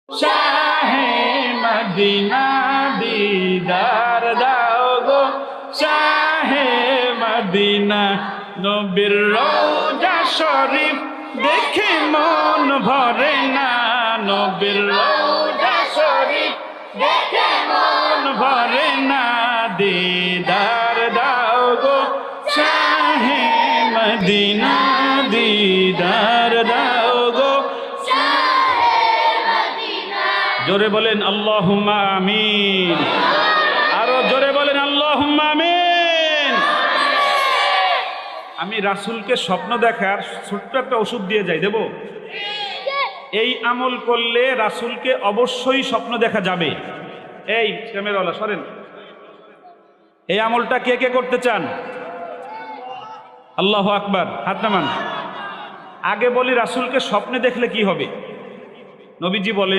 শাহে Medina দিদার দাও গো শাহে Medina. নবীর রওজা শরীফ দেখে মন ভরে না, নবীর রওজা শরীফ দেখে মন ভরে না। দিদার দাও গো শাহে মদিনা দিদার দাও গো। জোরে বলেন আল্লাহুম্মা আমিন, আরো জোরে বলেন আল্লাহুম্মা আমিন। আমি রাসূলকে স্বপ্ন দেখার ছোট্ট একটা ওষুধ দিয়ে যাই, দেব? এই আমল করলে রাসূলকে অবশ্যই স্বপ্ন দেখা যাবে। এই ক্যামেরাওয়ালা সরেন, এই আমলটা কে কে করতে চান? আল্লাহু আকবার, হাত নামান। আগে বলি রাসূলকে স্বপ্নে দেখলে কি হবে। নবীজি বলেন